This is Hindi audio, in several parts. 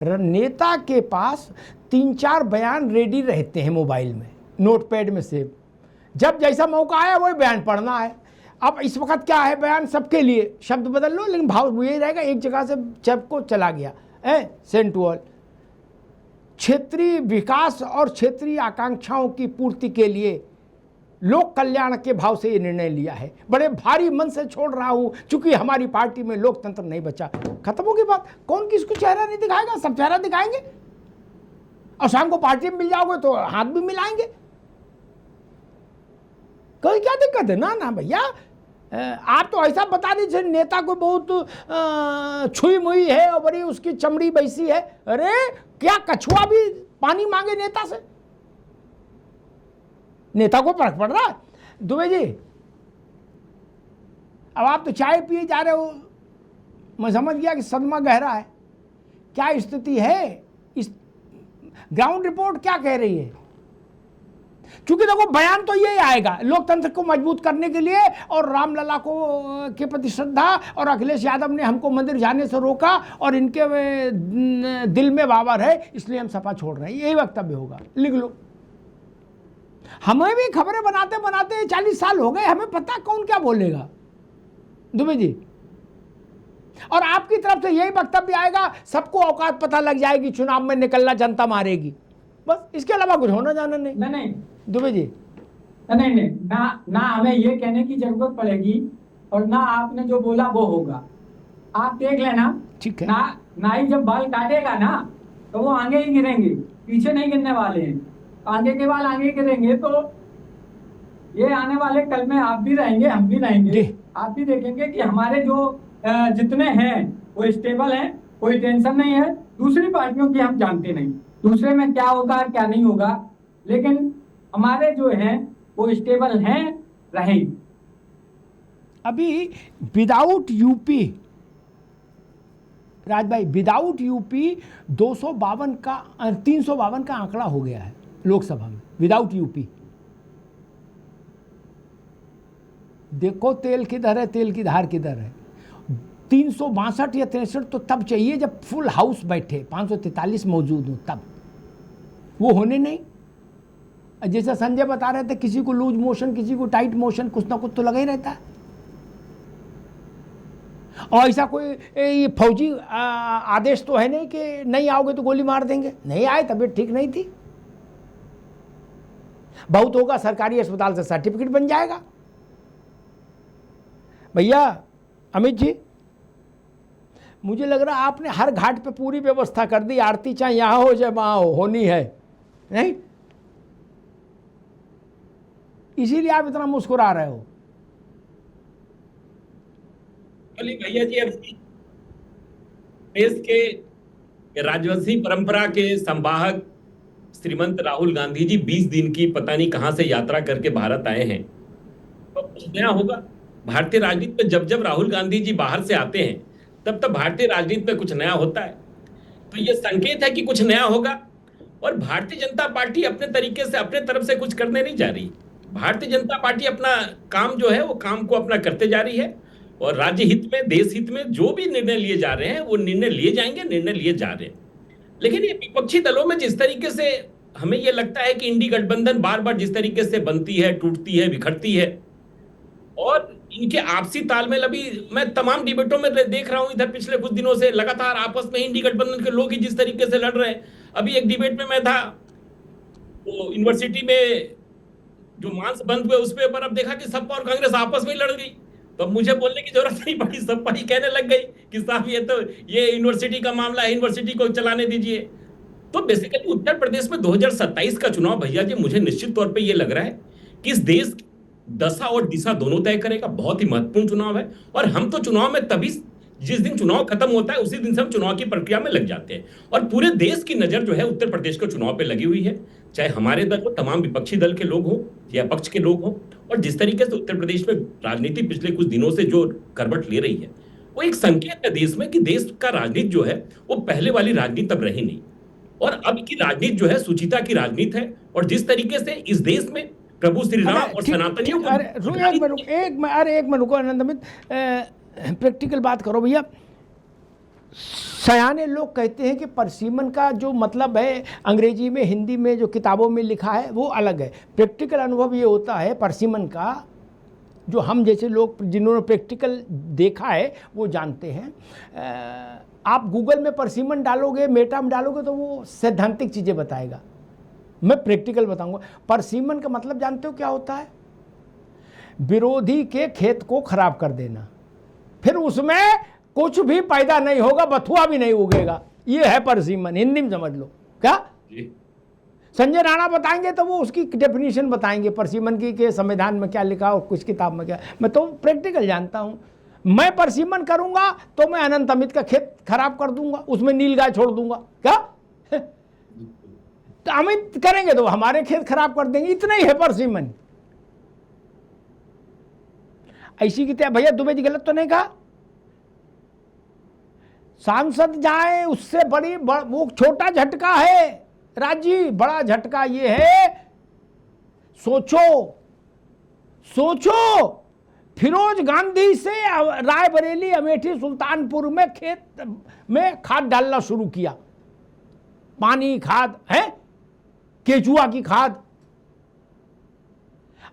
नेता के पास 3-4 बयान रेडी रहते हैं मोबाइल में, नोटपैड में सेव। जब जैसा मौका आया वही बयान पढ़ना है। अब इस वक्त क्या है, बयान सबके लिए, शब्द बदल लो लेकिन भाव यही रहेगा, एक जगह से सबको चला गया है सेंड टू ऑल। क्षेत्रीय विकास और क्षेत्रीय आकांक्षाओं की पूर्ति के लिए लोक कल्याण के भाव से ये निर्णय लिया है। बड़े भारी मन से छोड़ रहा हूं, चूंकि हमारी पार्टी में लोकतंत्र नहीं बचा। खत्म होगी बात। कौन किसको चेहरा नहीं दिखाएगा, सब चेहरा दिखाएंगे और शाम को पार्टी में मिल जाओगे तो हाथ भी मिलाएंगे। कोई क्या दिक्कत है? ना ना भैया, आप तो ऐसा बता दीजिए नेता को बहुत छुई मुई है और बड़ी उसकी चमड़ी बैसी है। अरे क्या कछुआ भी पानी मांगे नेता से? नेता को फर्क पड़ रहा है? दुबे जी, अब आप तो चाय पिए जा रहे हो, मैं समझ गया कि सदमा गहरा है। क्या स्थिति है? इस ग्राउंड रिपोर्ट क्या कह रही है? क्योंकि देखो बयान तो यही आएगा, लोकतंत्र को मजबूत करने के लिए और रामलला को के प्रति श्रद्धा, और अखिलेश यादव ने हमको मंदिर जाने से रोका और इनके दिल में बाबर है इसलिए हम सपा छोड़ रहे हैं, यही वक्तव्य होगा। लिख लो। हमें भी खबरें बनाते बनाते 40 साल हो गए, हमें पता कौन क्या बोलेगा। दुबे जी, और आपकी तरफ से यही वक्तव्य आएगा, सबको औकात पता लग जाएगी, चुनाव में निकलना जनता मारेगी, बस। इसके अलावा कुछ होना जाना नहीं। नहीं दुबे जी, नहीं ना हमें ये कहने की जरूरत पड़ेगी और ना आपने जो बोला वो होगा। आप देख लेना, ठीक है। ना ही जब बाल काटेगा ना तो वो आगे ही गिरेंगे, पीछे नहीं गिरने वाले हैं। आगे के बाल आगे गिरेंगे तो ये आने वाले कल में आप भी रहेंगे, हम भी रहेंगे। आप भी देखेंगे कि हमारे जो जितने हैं वो स्टेबल हैं, कोई टेंशन नहीं है। दूसरी पार्टियों की हम जानते नहीं, दूसरे में क्या होगा क्या नहीं होगा, लेकिन हमारे जो हैं वो स्टेबल हैं, रहेंगे। अभी विदाउट यूपी, राज भाई, विदाउट यूपी 252 का 352 का आंकड़ा हो गया है लोकसभा में, विदाउट यूपी। देखो तेल किधर है, तेल की धार किधर है। 362 या 63 तो तब चाहिए जब फुल हाउस बैठे, 543 मौजूद हो तब। वो होने नहीं। जैसा संजय बता रहे थे, किसी को लूज मोशन, किसी को टाइट मोशन, कुछ ना कुछ तो लगा ही रहता है। और ऐसा कोई ये फौजी आदेश तो है नहीं कि नहीं आओगे तो गोली मार देंगे। नहीं आए, तबीयत ठीक नहीं थी, बहुत होगा सरकारी अस्पताल से सर्टिफिकेट बन जाएगा। भैया अमित जी, मुझे लग रहा आपने हर घाट पे पूरी व्यवस्था कर दी, आरती चाहे यहां हो चाहे वहां हो, होनी है, नहीं? इसीलिए आप इतना मुस्कुरा रहे हो। भैया जी, अब देश के राजवंशी परंपरा के संवाहक श्रीमंत राहुल गांधी जी 20 दिन की पता नहीं कहां से यात्रा करके भारत आए हैं, तो कुछ नया होगा भारतीय राजनीति में। जब जब राहुल गांधी जी बाहर से आते हैं तब तब भारतीय राजनीति में कुछ नया होता है, तो ये संकेत है कि कुछ नया होगा। और भारतीय जनता पार्टी अपने तरीके से अपने तरफ से कुछ करने नहीं जा रही। भारतीय जनता पार्टी अपना काम जो है वो काम को अपना करते जा रही है, और राज्य हित में, देश हित में जो भी निर्णय लिए जा रहे हैं वो निर्णय लिए जाएंगे, निर्णय लिए जा रहे हैं। लेकिन ये विपक्षी दलों में जिस तरीके से हमें ये लगता है कि इंडी गठबंधन बार बार जिस तरीके से बनती है, टूटती है, बिखरती है, और इनके आपसी तालमेल, अभी मैं तमाम डिबेटों में देख रहा हूं इधर पिछले कुछ दिनों से लगातार आपस में इंडी गठबंधन के लोग ही जिस तरीके से लड़ रहे हैं। अभी एक डिबेट में मैं था, वो यूनिवर्सिटी में जो मांस बंद हुए उस पर, अब देखा कि सपा और कांग्रेस आपस में लड़ गई, तो मुझे बोलने की जरूरत नहीं पड़ी, सपा ही कहने लग गई कि साहब ये यूनिवर्सिटी का मामला है, यूनिवर्सिटी को चलाने दीजिए। तो बेसिकली उत्तर प्रदेश में 2027 का चुनाव भैया जी, मुझे निश्चित तौर पे ये लग रहा है कि इस देश दशा और दिशा दोनों तय करेगा। बहुत ही महत्वपूर्ण चुनाव है, और हम तो चुनाव में तभी, जिस दिन चुनाव खत्म होता है उसी दिन से हम चुनाव की प्रक्रिया में लग जाते हैं, और पूरे देश की नजर जो है उत्तर प्रदेश के चुनाव पे लगी हुई है, चाहे हमारे दल हो, तमाम विपक्षी दल के लोग हो या पक्ष के लोग हो। और जिस तरीके से उत्तर प्रदेश में राजनीति पिछले कुछ दिनों से जो करवट ले रही है, वो एक संकेत है देश में कि देश का राजनीति जो है वो पहले वाली राजनीति अब रही नहीं, और अब की राजनीति जो है सुचिता की राजनीति है। और जिस तरीके से इस देश में प्रभु श्री राम और सनातनियों को, एक मिनट रुको आनंद अमित, प्रैक्टिकल बात करो भैया। सयाने लोग कहते हैं कि परसिमन का जो मतलब है अंग्रेजी में, हिंदी में जो किताबों में लिखा है वो अलग है। प्रैक्टिकल अनुभव ये होता है परसिमन का, जो हम जैसे लोग जिन्होंने प्रैक्टिकल देखा है वो जानते हैं। आप गूगल में परसिमन डालोगे, मेटा में डालोगे तो वो सैद्धांतिक चीज़ें बताएगा, मैं प्रैक्टिकल बताऊंगा। परसिमन का मतलब जानते हो क्या होता है? विरोधी के खेत को खराब कर देना, फिर उसमें कुछ भी पैदा नहीं होगा, बथुआ भी नहीं उगेगा, ये है परसिमन। हिंदी में समझ लो। क्या संजय राणा बताएंगे तो वो उसकी डेफिनेशन बताएंगे परसिमन की, के संविधान में क्या लिखा और कुछ किताब में क्या। मैं तो प्रैक्टिकल जानता हूं। मैं परसिमन करूंगा तो मैं अनंत अमित का खेत खराब कर दूंगा, उसमें नीलगाय छोड़ दूंगा। क्या तो अमित करेंगे तो हमारे खेत खराब कर देंगे, इतना ही है परसिमन। ऐसी की तरह भैया दुबे जी गलत तो नहीं कहा। सांसद जाए उससे बड़ी वो छोटा झटका है राजी, बड़ा झटका ये है, सोचो फिरोज गांधी से रायबरेली, अमेठी, सुल्तानपुर में खेत में खाद डालना शुरू किया, पानी खाद है, केचुआ की खाद,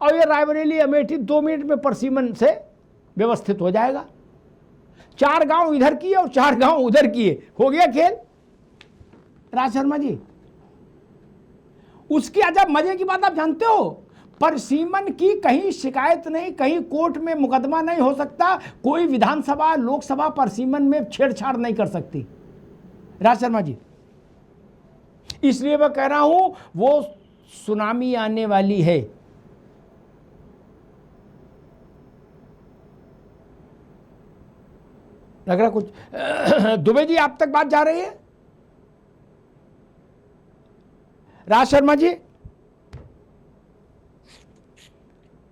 और ये रायबरेली अमेठी 2 मिनट में परसिमन से व्यवस्थित हो जाएगा। 4 गांव इधर किए और 4 गांव उधर किए, हो गया खेल। राज शर्मा जी, उसकी अजब मजे की बात आप जानते हो, परसिमन की कहीं शिकायत नहीं, कहीं कोर्ट में मुकदमा नहीं हो सकता, कोई विधानसभा लोकसभा परसिमन में छेड़छाड़ नहीं कर सकती। राज शर्मा जी, इसलिए मैं कह रहा हूं वो सुनामी आने वाली है। लग रहा कुछ दुबे जी आप तक बात जा रही है? राज शर्मा जी,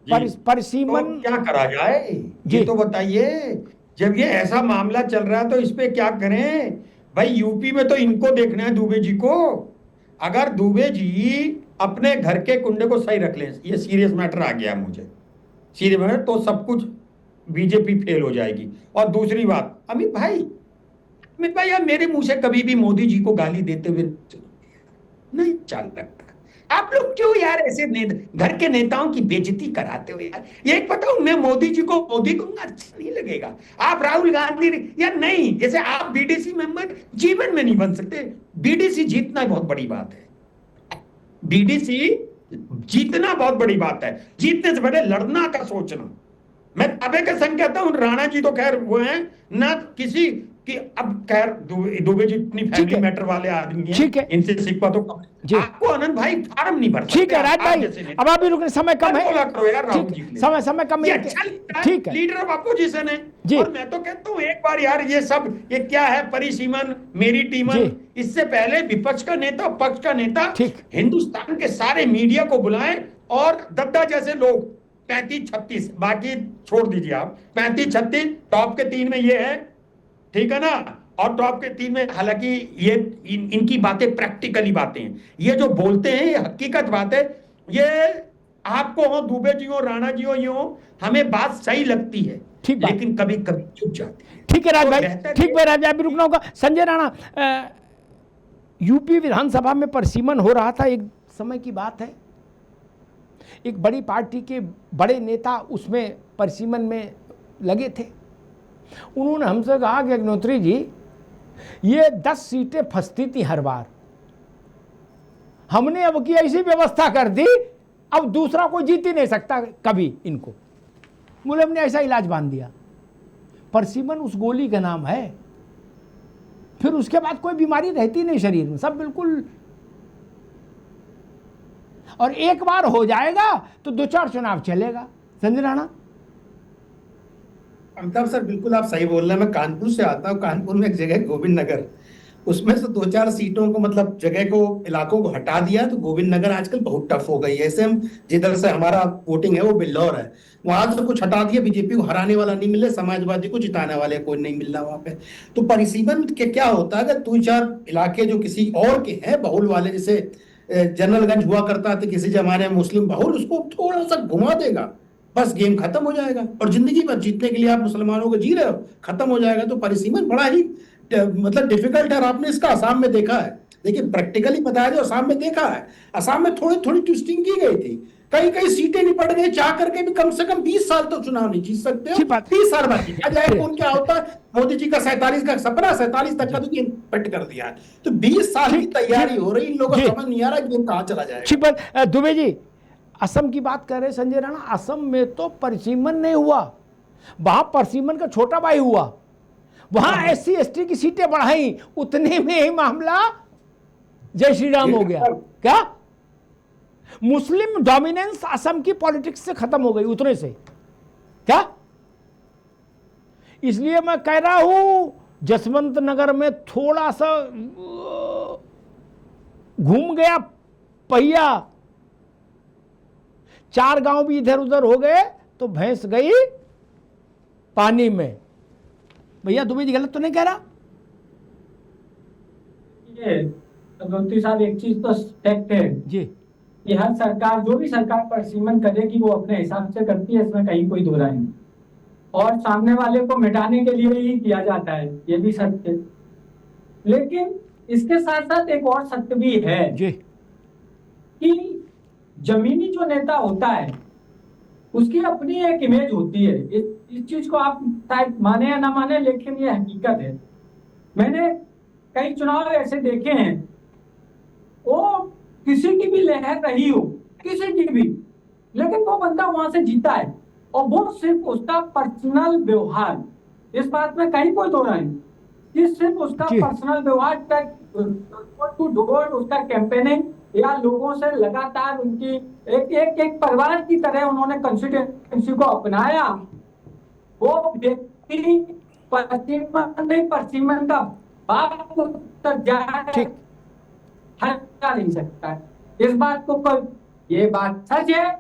परसिमन तो क्या करा जाए ये तो बताइए। जब ये ऐसा मामला चल रहा है तो इस पे क्या करें भाई? यूपी में तो इनको देखना है दुबे जी को। अगर दुबे जी अपने घर के कुंडे को सही रख लें, ये सीरियस मैटर आ गया मुझे, सीरियस मैटर, तो सब कुछ बीजेपी फेल हो जाएगी। और दूसरी बात, अमित भाई यार मेरे मुंह से कभी भी मोदी जी को गाली देते हुए नहीं चल सकता। आप लोग क्यों यार ऐसे घर के नेताओं की बेइज्जती कराते हो यार? ये बताओ, मैं मोदी जी को मोदी कहूंगा, अच्छा नहीं लगेगा। आप राहुल गांधी यार नहीं, जैसे आप बीडीसी मेंबर जीवन में नहीं बन सकते। बीडीसी जीतना बहुत बड़ी बात है, बीडीसी जीतना बहुत बड़ी बात है। जीतने से पहले लड़ना का सोचना। मैं तबे के संग कहता हूं, राणा जी तो खैर वो हैं ना किसी कि अब खैर दुबे जी इतनी फैमिली मैटर वाले आदमी हैं, इनसे सिक्का तो आपको आनंद भाई फार्म नहीं भर सकते। ठीक है राज भाई, अब अभी रुकने, समय कम है, बोला करो यार राहुल जी के लिए। समय कम है, अच्छा ठीक है, लीडर ऑफ अपोजिशन है। और मैं तो कहता हूँ एक बार यार ये क्या है, परिसीमन, मेरी टीमन, इससे पहले विपक्ष का नेता, पक्ष का नेता, हिंदुस्तान के सारे मीडिया को बुलाएं और दद्दा जैसे लोग 35-36, बाकी छोड़ दीजिए आप, 35-36 टॉप के 3 में ये है, ठीक है ना। और टॉप के 3 में, हालांकि ये इनकी बातें प्रैक्टिकली बातें हैं, ये जो बोलते हैं ये हकीकत बात है। ये आपको हो, दुबे जी हो, राणा जी हो, ये हो, हमें बात सही लगती है, लेकिन कभी कभी चुप जाती है। ठीक है राज भाई, ठीक है राज भाई, अभी रुकना होगा। संजय राणा, यूपी विधानसभा में परसिमन हो रहा था, एक समय की बात है, एक बड़ी पार्टी के बड़े नेता उसमें परसिमन में लगे थे। उन्होंने हमसे कहा कि अग्निहोत्री जी, ये 10 सीटें फंसती थी हर बार, हमने अब की ऐसी व्यवस्था कर दी, अब दूसरा कोई जीत ही नहीं सकता कभी इनको। बोले हमने ऐसा इलाज बांध दिया। परसिमन उस गोली का नाम है, फिर उसके बाद कोई बीमारी रहती नहीं शरीर में, सब बिल्कुल। और एक बार हो जाएगा तो 2-4 चुनाव चलेगा। संजय राणा। अमिताभ सर, बिल्कुल आप सही बोल रहे हैं। मैं कानपुर से आता हूँ, कानपुर में एक जगह गोविंद नगर, उसमें से 2-4 सीटों को, मतलब जगह को, इलाकों को हटा दिया, तो गोविंद नगर आजकल बहुत टफ हो गई है। ऐसे हम जिधर से हमारा वोटिंग है वो बिल्लौर है, वहां से कुछ हटा दिया, बीजेपी को हराने वाला नहीं मिले, समाजवादी को जिताने वाले कोई नहीं मिल रहा वहां पे। तो परिसीमन के क्या होता है, अगर 2-4 इलाके जो किसी और के हैं बहुल वाले, जैसे जनरलगंज हुआ करता था किसी जमाने में मुस्लिम बहुल, उसको थोड़ा सा घुमा देगा, बस गेम खत्म हो जाएगा और जिंदगी भर जीतने के लिए आप मुसलमानों को जी रहे हो, खत्म हो जाएगा। तो परिसीमन बड़ा ही मतलब डिफिकल्ट है, और आपने इसका असम में देखा है। देखिए प्रैक्टिकली बताया जो असम में देखा है, असम में थोड़ी थोड़ी ट्विस्टिंग की गई थी, कई कई सीटें निपट गई, चाह करके भी कम से कम 20 साल तो चुनाव नहीं जीत सकते हो। ठीक बात। 30 साल बाद जीता जाए, कौन क्या होता है, मोदी जी का 47 का सपना, 47 तक का तो गेम पेट कर दिया है। तो 20 साल की तैयारी हो रही, इन लोगों को समझ नहीं आ रहा गेम कहाँ चला जाएगा। ठीक बात। दुबे जी, असम की बात कर रहे हैं संजय राणा, असम में तो परिसीमन नहीं हुआ, वहां परिसीमन का छोटा भाई हुआ, वहां SC ST की सीटें बढ़ाई, उतने में ही मामला जय श्री राम हो गया। क्या मुस्लिम डोमिनेंस असम की पॉलिटिक्स से खत्म हो गई उतने से, क्या? इसलिए मैं कह रहा हूं जसवंत नगर में थोड़ा सा घूम गया पहिया, 4 गांव भी इधर उधर हो गए तो भैंस गई पानी में। भैया दुबे जी गलत तो नहीं कह रहा? ये अवंती साहब, एक चीज तो फैक्ट है जी कि हर सरकार, जो भी सरकार परिसीमन करेगी वो अपने हिसाब से करती है, इसमें कहीं कोई दो राय नहीं, और सामने वाले को मिटाने के लिए ही किया जाता है, ये भी सत्य है। लेकिन इसके साथ साथ एक और सत्य भी है जी कि जमीनी जो नेता होता है उसकी अपनी एक इमेज होती है। इस चीज को आप शायद माने या ना माने, लेकिन ये हकीकत है। मैंने कई चुनाव ऐसे देखे हैं, वो किसी की भी लहर रही हो, किसी की भी, लेकिन वो बंदा वहां से जीता है, और वो सिर्फ उसका पर्सनल व्यवहार, इस बात में कहीं कोई दो राय नहीं, कि सिर्फ उसका पर्सनल व्यवहार टू डोर, उसका कैंपेनिंग, या लोगों से लगातार उनकी एक परिवार की तरह उन्होंने कंस्टिट्यूएंसी को अपनाया, वो व्यक्ति परिसीमन का बाप उत्तर जाए हटा नहीं सकता है। इस बात को ये बात सच है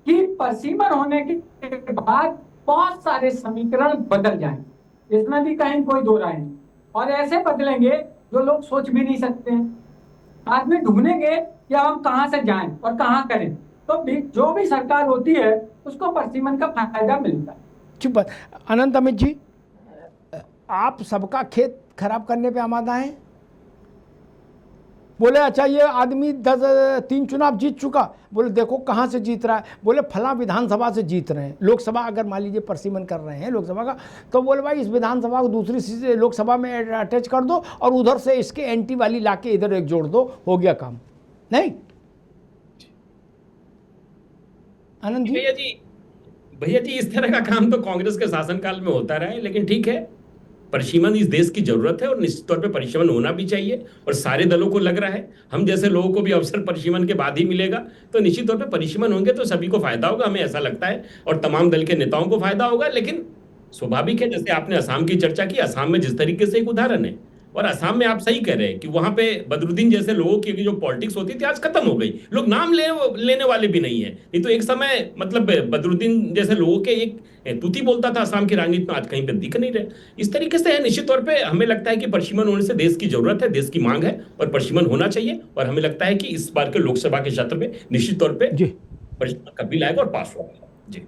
कि परिसीमन होने के बाद बहुत सारे समीकरण बदल जाएंगे, इसमें भी कहीं कोई दो राय नहीं, और ऐसे बदलेंगे जो लोग सोच भी नहीं सकते हैं। आदमी ढूंढेंगे कि हम कहां से जाएं और कहां करें, तो जो भी सरकार होती है उसको परिसीमन का फायदा मिलता है। ठीक बात। अनंत अमित जी, आप सबका खेत खराब करने पे आमादा हैं? बोले अच्छा ये आदमी 3 चुनाव जीत चुका, बोले देखो कहाँ से जीत रहा है, बोले फलां विधानसभा से जीत रहे हैं। लोकसभा अगर मान लीजिए परिसीमन कर रहे हैं लोकसभा का, तो बोले भाई इस विधानसभा को दूसरी लोकसभा में अटैच कर दो और उधर से इसके एंटी वाली लाके इधर एक जोड़ दो, हो गया काम। नहीं आनंद जी? भैया जी इस तरह का काम तो कांग्रेस के शासनकाल में होता रहा है, लेकिन ठीक है, परिसीमन इस देश की जरूरत है और निश्चित तौर पे परिसीमन होना भी चाहिए, और सारे दलों को लग रहा है, हम जैसे लोगों को भी अवसर परिसीमन के बाद ही मिलेगा, तो निश्चित तौर पे परिसीमन होंगे तो सभी को फायदा होगा, हमें ऐसा लगता है, और तमाम दल के नेताओं को फायदा होगा। लेकिन स्वाभाविक है, जैसे आपने असम की चर्चा की, असम में जिस तरीके से एक उदाहरण है, और असम में आप सही कह रहे हैं कि वहां पे बदरुद्दीन जैसे लोगों की जो पॉलिटिक्स होती थी आज खत्म हो गई, लोग नाम लेने वाले भी नहीं है। नहीं तो एक समय मतलब बदरुद्दीन जैसे लोगों के एक तूती बोलता था असम की राजनीति में, आज कहीं पे दिख नहीं रहे। इस तरीके से है, निश्चित तौर पे हमें लगता है कि परिसीमन होने से देश की जरूरत है, देश की मांग है, और परिसीमन होना चाहिए, और हमें लगता है कि इस बार के लोकसभा के क्षेत्र में निश्चित तौर पर परिसीमन कभी लाएगा और पास होगा। जी।